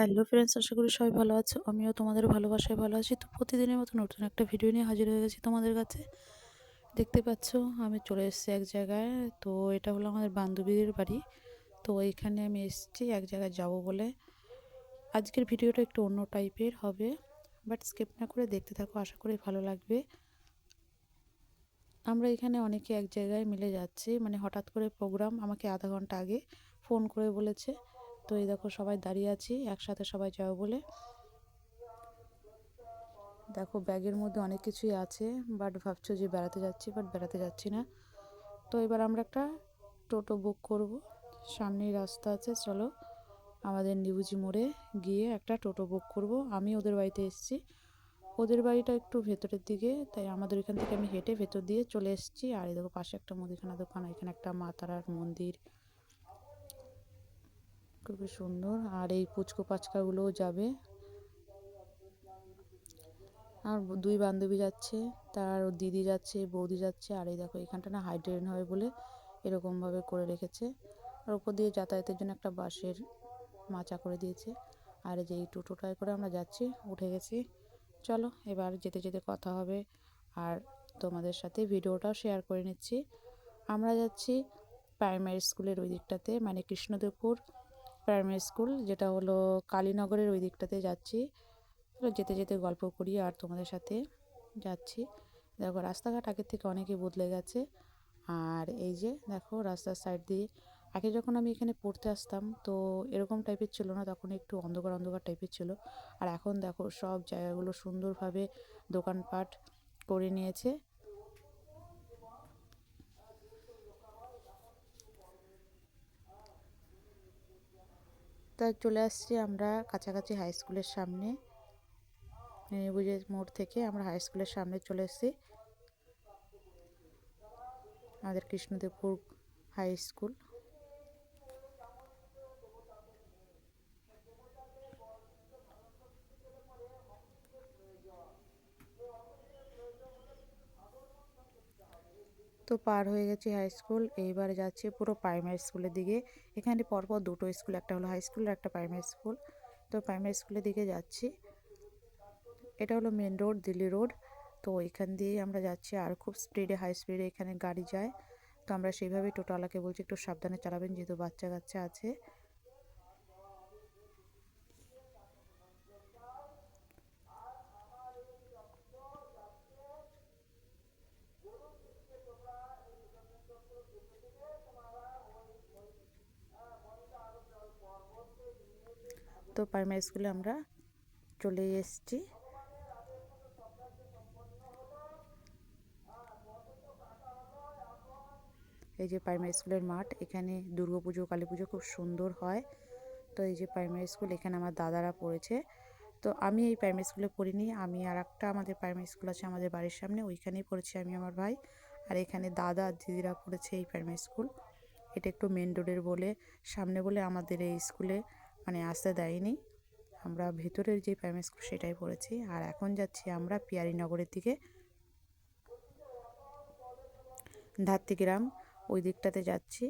Hello friends, আশা করি সবাই ভালো আছো। আমিও তোমাদের ভালোবাসায় ভালো আছি। তো প্রতিদিনের মতো নতুন একটা ভিডিও নিয়ে হাজির হয়ে গেছি তোমাদের কাছে। দেখতে পাচ্ছ আমি চলে এসেছি এক জায়গায়। তো এটা হলো আমাদের বান্ধবীদের বাড়ি। তো এইখানে আমি এসেছি এক জায়গায় যাব বলে। আজকের ভিডিওটা একটু অন্য টাইপের হবে, বাট স্কিপ না করে দেখতে থাকো, আশা করি ভালো লাগবে। আমরা এখানে অনেকে এক জায়গায় মিলে যাচ্ছি, মানে হঠাৎ করে প্রোগ্রাম, আমাকে আধা ঘন্টা আগে ফোন করে বলেছে। তো এই দেখো সবাই দাঁড়িয়ে আছি একসাথে সবাই যাবো বলে। দেখো ব্যাগের মধ্যে অনেক কিছুই আছে, বাট ভাবছো যে বেড়াতে যাচ্ছি, বাট বেড়াতে যাচ্ছি না। তো এবার আমরা একটা টোটো বুক করব। সামনেই রাস্তা আছে, চলো আমাদের নিবুজি মোড়ে গিয়ে একটা টোটো বুক করব। আমি ওদের বাড়িতে এসেছি, ওদের বাড়িটা একটু ভেতরের দিকে, তাই আমাদের এখান থেকে আমি হেঁটে ভেতর দিয়ে চলে এসেছি। আর এই দেখো পাশে একটা মুদিখানা দোকান, এখানে একটা মা তারার মন্দির, খুবই সুন্দর। আর এই পুচকো পাচকাগুলোও যাবে। আর দুই বান্ধবী যাচ্ছে, তার দিদি যাচ্ছে, বৌদি যাচ্ছে। আর এই দেখো এখানটা না হাই ট্রেন হবে বলে এরকমভাবে করে রেখেছে। আর ওপর দিয়ে যাতায়াতের জন্য একটা বাঁশের মাচা করে দিয়েছে। আর এই যে এই টোটোটায় করে আমরা যাচ্ছি, উঠে গেছি। চলো এবার যেতে যেতে কথা হবে, আর তোমাদের সাথে ভিডিওটাও শেয়ার করে নিচ্ছি। আমরা যাচ্ছি প্রাইমারি স্কুলের ওই দিকটাতে, মানে কৃষ্ণদেবপুর প্রাইমারি স্কুল, যেটা হলো কালীনগরের ওই দিকটাতে যাচ্ছি। যেতে যেতে গল্প করি আর তোমাদের সাথে যাচ্ছি। দেখো রাস্তাঘাট আগের থেকে অনেকই বদলে গেছে। আর এই যে দেখো রাস্তার সাইড দিয়ে, আগে যখন আমি এখানে পড়তে আসতাম তো এরকম টাইপের ছিল না, তখন একটু অন্ধকার অন্ধকার টাইপের ছিল। আর এখন দেখো সব জায়গাগুলো সুন্দরভাবে দোকানপাট করে নিয়েছে। তা চলে আসছি আমরা কাছাকাছি হাই স্কুলের সামনে। নেবুজের মোড় থেকে আমরা হাই স্কুলের সামনে চলে এসেছি, আমাদের কৃষ্ণদেবপুর হাই স্কুল। তো পার হয়ে গেছি হাই স্কুল, এইবার যাচ্ছি পুরো প্রাইমারি স্কুলের দিকে। এখানে পরপর দুটো স্কুল, একটা হলো হাই স্কুল আর একটা প্রাইমারি স্কুল। তো প্রাইমারি স্কুলের দিকে যাচ্ছি। এটা হলো মেন রোড, দিল্লি রোড। তো এখান দিয়েই আমরা যাচ্ছি, আর খুব স্পিডে, হাই স্পিডে এখানে গাড়ি যায়। তো আমরা সেইভাবেই টোটোওয়ালাকে বলছি একটু সাবধানে চালাবেন, যেহেতু বাচ্চা কাচ্চা আছে। তো প্রাইমারি স্কুলে আমরা চলে এসেছি। এই যে প্রাইমারি স্কুলের মাঠ, এখানে দুর্গাপুজো কালী পুজো খুব সুন্দর হয়। তো এই যে প্রাইমারি স্কুল, এখানে আমার দাদারা পড়েছে। তো আমি এই প্রাইমারি স্কুলে পড়িনি, আমি আর একটা আমাদের প্রাইমারি স্কুল আছে আমাদের বাড়ির সামনে, ওইখানেই পড়েছি আমি, আমার ভাই। আর এখানে দাদা আর দিদিরা পড়েছে এই প্রাইমারি স্কুল। এটা একটু মেন রোডের বলে, সামনে বলে আমাদের এই স্কুলে মানে আসতে দেয়নি। আমরা ভেতরের যে প্রাইমারি স্কুল সেটাই পড়েছি। আর এখন যাচ্ছি আমরা পিয়ারীনগরের দিকে, ধাত্রীগ্রাম ওই দিকটাতে যাচ্ছি।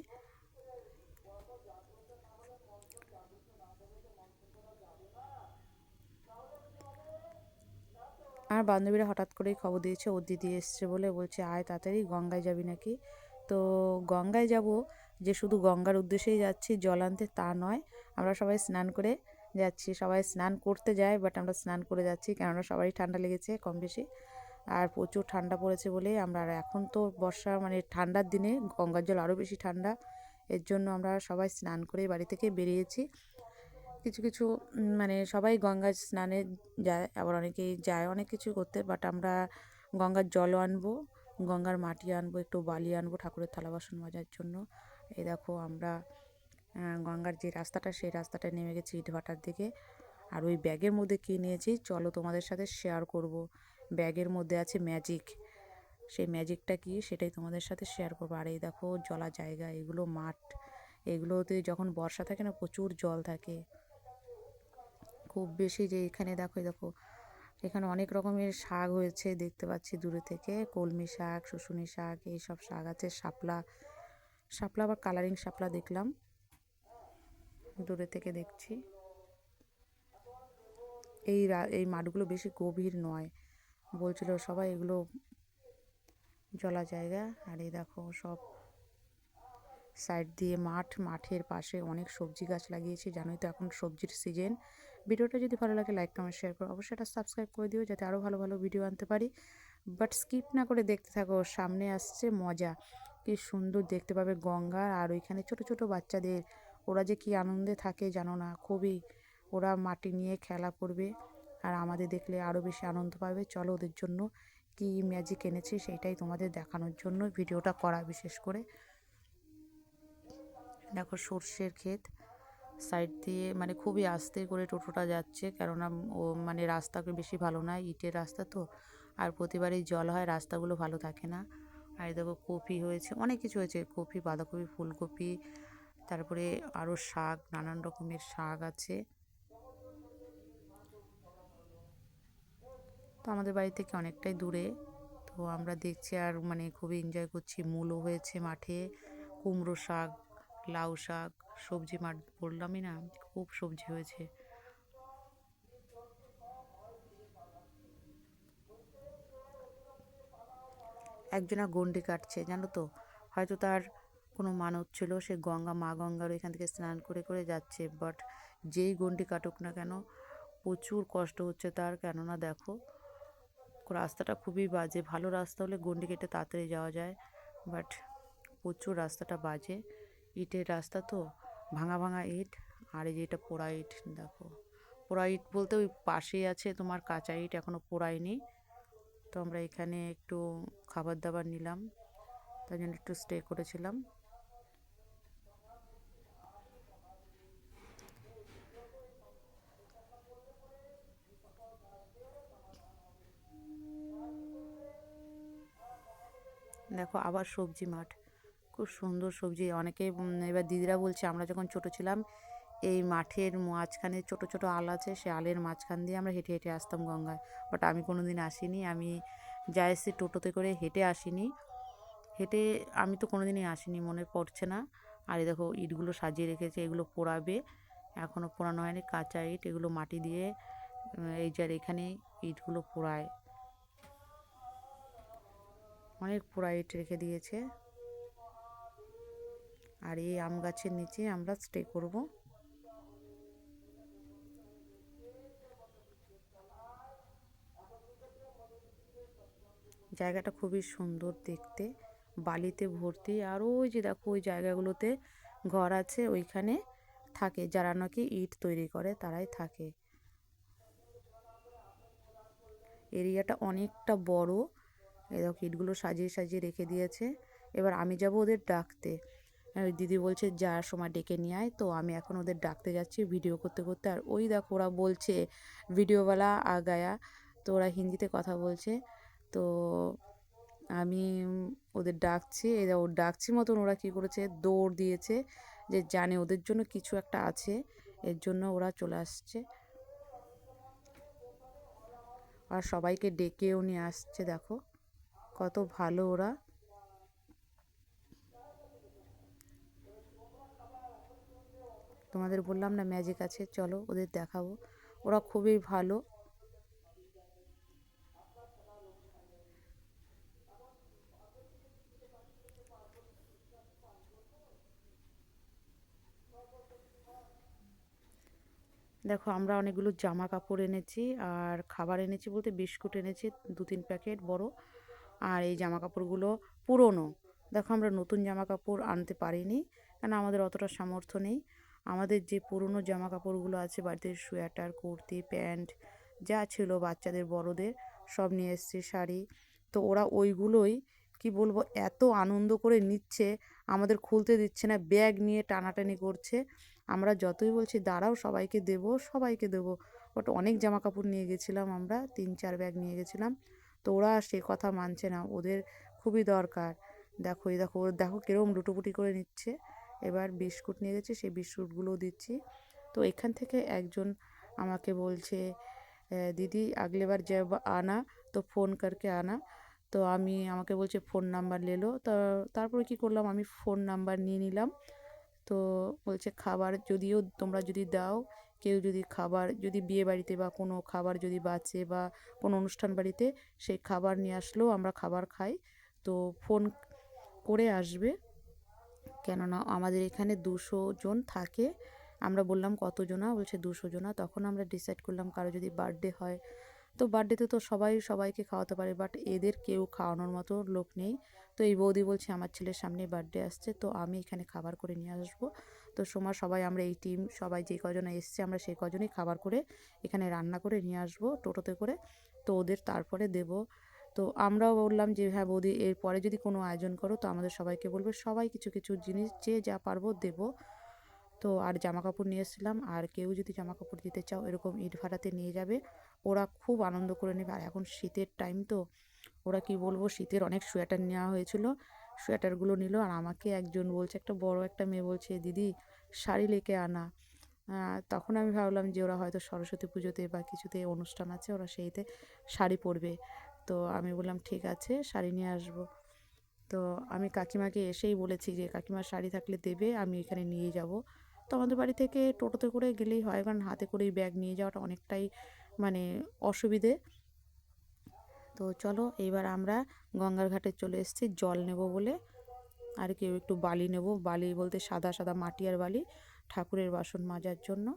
আমার বান্ধবীরা হঠাৎ করেই খবর দিয়েছে ওর দিদি এসছে বলে, বলছে আয় তাড়াতাড়ি, গঙ্গায় যাবি নাকি। তো গঙ্গায় যাব, যে শুধু গঙ্গার উদ্দেশ্যেই যাচ্ছি জল আনতে তা নয়, আমরা সবাই স্নান করে যাচ্ছি। সবাই স্নান করতে যায়, বাট আমরা স্নান করে যাচ্ছি, কেননা সবারই ঠান্ডা লেগেছে কম বেশি। আর প্রচুর ঠান্ডা পড়েছে বলে আমরা, আর এখন তো বর্ষা মানে ঠান্ডার দিনে গঙ্গার জল আরও বেশি ঠান্ডা, এর জন্য আমরা সবাই স্নান করে বাড়ি থেকে বেরিয়েছি। কিছু কিছু মানে সবাই গঙ্গায় স্নানে যায়, আবার অনেকেই যায় অনেক কিছু করতে, বাট আমরা গঙ্গার জলও আনবো, গঙ্গার মাটি আনবো, একটু বালি আনবো ঠাকুরের থালা বাসন মাজার জন্য। এই দেখো আমরা গঙ্গার যে রাস্তাটা, সেই রাস্তাটায় নেমে গেছি ইটভাটার দিকে। আর ওই ব্যাগের মধ্যে কী নিয়েছি চলো তোমাদের সাথে শেয়ার করব। ব্যাগের মধ্যে আছে ম্যাজিক, সেই ম্যাজিকটা কি সেটাই তোমাদের সাথে শেয়ার করবো। আর এই দেখো জলা জায়গা, এগুলো মাঠ, এগুলোতে যখন বর্ষা থাকে না প্রচুর জল থাকে খুব বেশি। যে এখানে দেখো দেখো এখানে অনেক রকমের শাক হয়েছে দেখতে পাচ্ছি দূরে থেকে, কলমি শাক, শুশুনি শাক, এইসব শাক আছে। শাপলা, শাপলা আবার কালারিং শাপলা দেখলাম দূরে থেকে দেখছি। এই মাঠগুলো বেশি গভীর নয়, বলছিল সবাই এগুলো জলা জায়গা। আর এই দেখো সব সাইড দিয়ে মাঠের পাশে অনেক সবজি গাছ লাগিয়েছি, জানোই তো এখন সবজির সিজন। ভিডিওটা যদি ভালো লাগে লাইক কমেন্ট শেয়ার করো, অবশ্যই এটা সাবস্ক্রাইব করে দিও যাতে আরও ভালো ভালো ভিডিও আনতে পারি। বাট স্কিপ না করে দেখতে থাকো, সামনে আসছে মজা, কি সুন্দর দেখতে পাবে গঙ্গা। আর ওইখানে ছোট ছোট বাচ্চাদের, ওরা যে কি আনন্দে থাকে জানো না, খুবই। ওরা মাটি নিয়ে খেলা করবে আর আমাদের দেখলে আরও বেশি আনন্দ পাবে। চলো ওদের জন্য কি ম্যাজিক এনেছি সেইটাই তোমাদের দেখানোর জন্য ভিডিওটা করা। বিশেষ করে দেখো সর্ষের ক্ষেত, সাইড দিয়ে মানে খুবই আস্তে করে টোটোটা যাচ্ছে, কেননা ও মানে রাস্তা বেশি ভালো না, ইটের রাস্তা তো। আর প্রতিবারই জল হয়, রাস্তাগুলো ভালো থাকে না। আর দেখো কপি হয়েছে, অনেক কিছু হয়েছে, কপি, বাঁধাকপি, ফুলকপি, তারপরে আরও শাক, নানান রকমের শাক আছে। তো আমাদের বাড়ি থেকে অনেকটাই দূরে, তো আমরা দেখছি আর মানে খুবই এনজয় করছি। মূলো হয়েছে মাঠে, কুমড়ো শাক, লাউ শাক, সবজি মাঠ বললামই না, খুব সবজি হয়েছে। একজনা গন্ডি কাটছে জানো তো, হয়তো তার কোনো মানত ছিল, সে মা গঙ্গার ওইখান থেকে স্নান করে করে যাচ্ছে। বাট যেই গন্ডি কাটুক না কেন, প্রচুর কষ্ট হচ্ছে তার, কেননা দেখো রাস্তাটা খুবই বাজে। ভালো রাস্তা হলে গন্ডি কেটে তাড়াতাড়ি যাওয়া যায়, বাট প্রচুর রাস্তাটা বাজে, ইটের রাস্তা তো, ভাঙা ভাঙা ইট। আর এই যে এটা পোড়া ইট, দেখো পোড়া ইট বলতে ওই পাশেই আছে তোমার কাঁচা ইট, এখনও পোড়ায়নি। তো আমরা এখানে একটু খাবার দাবার নিলাম, তাই জন্য একটু স্টে করেছিলাম। দেখো আবার সবজি মাঠ, খুব সুন্দর সবজি। অনেকে এবার দিদিরা বলছে আমরা যখন ছোট ছিলাম এই মাঠের মাঝখানে ছোট ছোট আল আছে, সে আলের মাঝখান দিয়ে আমরা হেঁটে হেঁটে আসতাম গঙ্গায়। বাট আমি কোনো দিন আসিনি, আমি যা এসেছি টোটোতে করে, হেঁটে আসিনি। হেঁটে আমি তো কোনো দিনই আসিনি, মনে পড়ছে না। আর এই দেখো ইটগুলো সাজিয়ে রেখেছে, এগুলো পোড়াবে, এখনও পোড়ানো হয়নি, কাঁচা ইট, এগুলো মাটি দিয়ে এই যার এখানে ইটগুলো পোড়ায়, অনেক পোড়া ইট রেখে দিয়েছে। আর এই আম গাছের নিচে আমরা স্টে করব। জায়গাটা খুবই সুন্দর দেখতে, বালিতে ভর্তি। আর ওই যে দেখো ওই জায়গাগুলোতে ঘর আছে, ওইখানে থাকে যারা নাকি ইট তৈরি করে, তারাই থাকে। এরিয়াটা অনেকটা বড়। এই দেখো ইটগুলো সাজিয়ে সাজিয়ে রেখে দিয়েছে। এবার আমি যাব ওদের ডাকতে। ওই দিদি বলছে যাওয়ার সময় ডেকে নিয়ে আয়, তো আমি এখন ওদের ডাকতে যাচ্ছি ভিডিও করতে করতে। আর ওই দেখো ওরা বলছে ভিডিওওয়ালা আ গায়া, তো ওরা হিন্দিতে কথা বলছে। তো আমি ওদের ডাকছি, এই দেখো ডাকছি মতন ওরা কী করেছে, দৌড় দিয়েছে, যে জানে ওদের জন্য কিছু একটা আছে, এর জন্য ওরা চলে আসছে। আর সবাইকে ডেকেও নিয়ে আসছে, দেখো কত ভালো ওরা। তোমাদের বললাম না ম্যাজিক আছে, চলো ওদের দেখাবো, ওরা খুবই ভালো। দেখো আমরা অনেকগুলো জামা কাপড় এনেছি, আর খাবার এনেছি বলতে বিস্কুট এনেছি 2-3 প্যাকেট বড়। আর এই জামা কাপড়গুলো পুরনো, দেখো আমরা নতুন জামা কাপড় আনতে পারিনি, কেন আমাদের অতটা সামর্থ্য নেই। আমাদের যে পুরনো জামা কাপড়গুলো আছে বাড়িতে, সোয়েটার, কুর্তি, প্যান্ট যা ছিল বাচ্চাদের বড়দের, সব নিয়ে এসেছি, শাড়ি। তো ওরা ওইগুলোই কি বলবো এত আনন্দ করে নিচ্ছে, আমাদের খুলতে দিচ্ছে না, ব্যাগ নিয়ে টানাটানি করছে। আমরা যতই বলছি দাঁড়াও সবাইকে দেবো সবাইকে দেবো, বাট অনেক জামা কাপড় নিয়ে গেছিলাম, আমরা 3-4 ব্যাগ নিয়ে গেছিলাম। তো ওরা সে কথা মানছে না, ওদের খুবই দরকার। দেখো এই দেখো ওর দেখো কীরকম লুটোপুটি করে নিচ্ছে। এবার বিস্কুট নিয়ে গেছি, সেই বিস্কুটগুলোও দিচ্ছি। তো এখান থেকে একজন আমাকে বলছে দিদি আগলে বার जब आना तो फ़ोन करके आना। তো আমাকে বলছে ফোন নাম্বার লেলো, তা তারপরে কী করলাম, আমি ফোন নাম্বার নিয়ে নিলাম। তো বলছে খাবার যদিও তোমরা যদি দাও কেউ যদি খাবার, যদি বিয়ে বাড়িতে বা কোনো খাবার যদি বাঁচে বা কোনো অনুষ্ঠান বাড়িতে সেই খাবার নিয়ে আসলেও আমরা খাবার খাই। তো ফোন করে আসবে, কেননা আমাদের এখানে 200 জন থাকে। আমরা বললাম কতজনা, বলছে 200 জনা। তখন আমরা ডিসাইড করলাম কারো যদি বার্থডে হয়, তো বার্থডেতে তো সবাই সবাইকে খাওয়াতে পারে, বাট এদের কেউ খাওয়ানোর মতো লোক নেই। তো এই বৌদি বলছে আমার ছেলের সামনে বার্থডে আসছে, তো আমি এখানে খাবার করে নিয়ে আসবো। তো সবাই আমরা এই টিম সবাই যে কজন এসছে আমরা সেই কজনই খাবার করে এখানে রান্না করে নিয়ে আসবো টোটোতে করে, তো ওদের তারপরে দেব। তো আমরাও বললাম যে হ্যাঁ বৌদি, এরপরে যদি কোনো আয়োজন করো তো আমাদের সবাইকে বলবে, সবাই কিছু কিছু জিনিস যে যা পারবো দেবো। তো আর জামা কাপড় নিয়ে এসেছিলাম, আর কেউ যদি জামা কাপড় দিতে চাও এরকম ইট ভাড়াতে নিয়ে যাবে, ওরা খুব আনন্দ করে নেবে। আর এখন শীতের টাইম, তো ওরা কি বলবো, শীতের অনেক সোয়েটার নেওয়া হয়েছিল, সোয়েটারগুলো নিল। আর আমাকে একজন বলছে, একটা বড় একটা মেয়ে বলছে, দিদি শাড়ি লেকে আনা। তখন আমি ভাবলাম যে ওরা হয়তো সরস্বতী পুজোতে বা কিছুতে অনুষ্ঠান আছে, ওরা সেইতে শাড়ি পরবে। তো আমি বললাম ঠিক আছে, শাড়ি নিয়ে আসবো। তো আমি কাকিমাকে এসেই বলেছি যে কাকিমার শাড়ি থাকলে দেবে, আমি এখানে নিয়ে যাব। তো আমাদের বাড়ি থেকে টোটোতে করে গেলেই হয়, কারণ হাতে করেই ব্যাগ নিয়ে যাওয়াটা অনেকটাই মানে অসুবিধে। তো চলো এইবার আমরা গঙ্গার ঘাটে চলে এসেছি জল নেব বলে। আর কেউ একটু বালি নেব, বালি বলতে সাদা সাদা মাটি আর বালি, ঠাকুরের বাসন মাজার জন্য।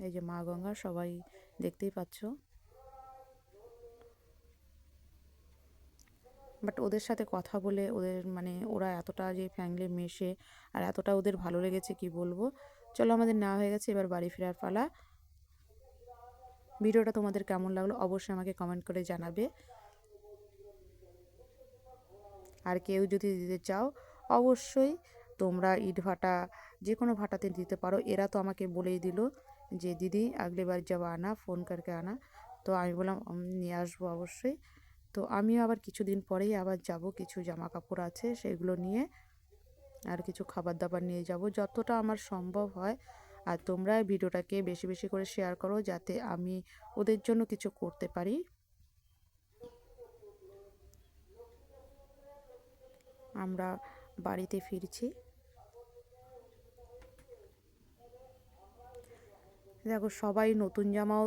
এই যে মা গঙ্গা, সবাই দেখতেই পাচ্ছ। বাট ওদের সাথে কথা বলে ওদের মানে ওরা এতটা যে ফ্যামিলি মেশে আর এতটা ওদের ভালো লেগেছে কি বলবো। চলো আমাদের নেওয়া হয়ে গেছে, এবার বাড়ি ফেরার পালা। ভিডিওটা তোমাদের কেমন লাগলো অবশ্যই আমাকে কমেন্ট করে জানাবে। আর কেউ যদি দিতে চাও অবশ্যই তোমরা ইট ভাটা যে কোনো ভাটাতে দিতে পারো। এরা তো আমাকে বলেই দিল যে দিদি আগলে বার যাব আনা, ফোন করকে আনা। তো আমি বললাম নিয়ে আসবো অবশ্যই। তো আমিও আবার কিছুদিন পরেই আবার যাব, কিছু জামা কাপড় আছে সেগুলো নিয়ে, আর কিছু খাবার দাবার নিয়ে যাব যতটা আমার সম্ভব হয়। আর তোমরা ভিডিওটাকে বেশি বেশি করে শেয়ার করো যাতে আমি ওদের জন্য কিছু করতে পারি। আমরা বাড়িতে ফিরছি। দেখো সবাই নতুন জামাও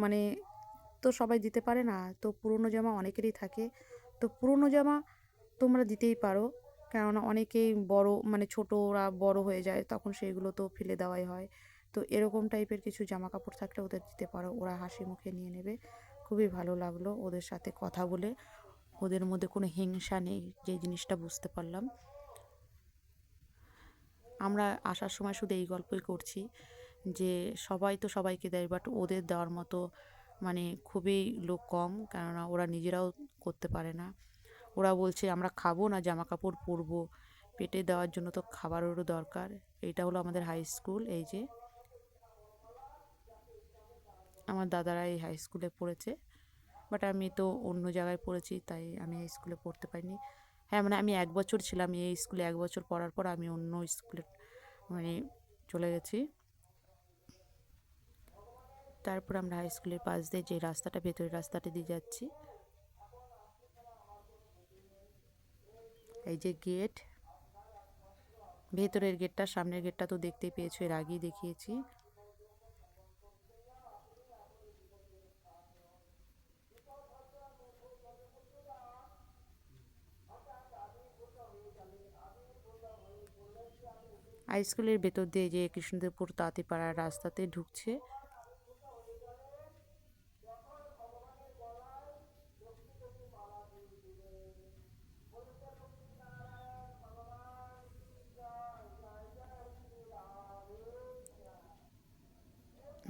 মানে তো সবাই দিতে পারে না, তো পুরনো জামা অনেকেরই থাকে। তো পুরনো জামা তোমরা দিতেই পারো, কেননা অনেকেই বড় মানে ছোটরা বড় হয়ে যায়, তখন সেইগুলো তো ফেলে দেওয়াই হয়। তো এরকম টাইপের কিছু জামা কাপড় থাকলে ওদের দিতে পারো, ওরা হাসি মুখে নিয়ে নেবে। খুবই ভালো লাগলো ওদের সাথে কথা বলে, ওদের মধ্যে কোনো হিংসা নেই, যে জিনিসটা বুঝতে পারলাম। আমরা আসার সময় শুধু এই গল্পই করছি যে সবাই তো সবাইকে দেয়, বাট ওদের দেওয়ার মতো মানে খুবই লোক কম, কেননা ওরা নিজেরাও করতে পারে না। ওরা বলছে আমরা খাবো না জামা কাপড় পরবো, পেটে দেওয়ার জন্য তো খাবারেরও দরকার। এইটা হলো আমাদের হাই স্কুল। এই যে আমার দাদারা এই হাই স্কুলে পড়েছে, বাট আমি তো অন্য জায়গায় পড়েছি, তাই আমি এই স্কুলে পড়তে পারিনি। হ্যাঁ মানে আমি 1 বছর ছিলাম এই স্কুলে, 1 বছর পড়ার পর আমি অন্য স্কুলে মানে চলে গেছি। তারপর আমরা হাই স্কুলের পাশ দিয়ে যে রাস্তাটা, ভেতরের রাস্তাটা দিয়ে যাচ্ছি। এই যে গেট, ভেতরের গেটটা, সামনের গেটটা তো দেখতেই পেয়েছো, এর আগেই দেখিয়েছি। হাই স্কুলের ভেতর দিয়ে যে কৃষ্ণদেবপুর তাঁতিপাড়ার রাস্তাতে ঢুকছে।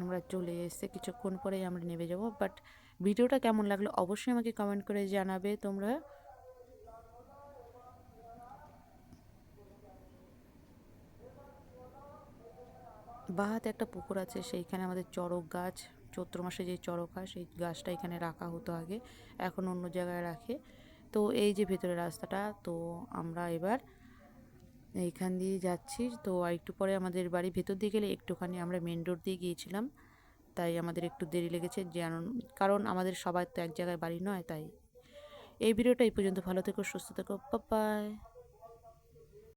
আমরা চলে এসেছি, কিছুক্ষণ পরেই আমরা নেমে যাব। বাট ভিডিওটা কেমন লাগলো অবশ্যই আমাকে কমেন্ট করে জানাবে তোমরা। বাহাতে একটা পুকুর আছে, সেইখানে আমাদের চড়ক গাছ, চৈত্র মাসে যে চড়ক হয় সেই গাছটা এখানে রাখা হতো আগে, এখন অন্য জায়গায় রাখে। তো এই যে ভেতরের রাস্তাটা, তো আমরা এবার এইখান দিয়ে যাচ্ছি। তো আর একটু পরে আমাদের বাড়ি, ভেতর দিয়ে গেলে একটুখানি, আমরা মেন রোড দিয়ে গিয়েছিলাম তাই আমাদের একটু দেরি লেগেছে, কারণ আমাদের সবার তো এক জায়গায় বাড়ি নয়। তাই এই ভিডিওটা এই পর্যন্ত, ভালো থেকো, সুস্থ থেকো, বাই বাই।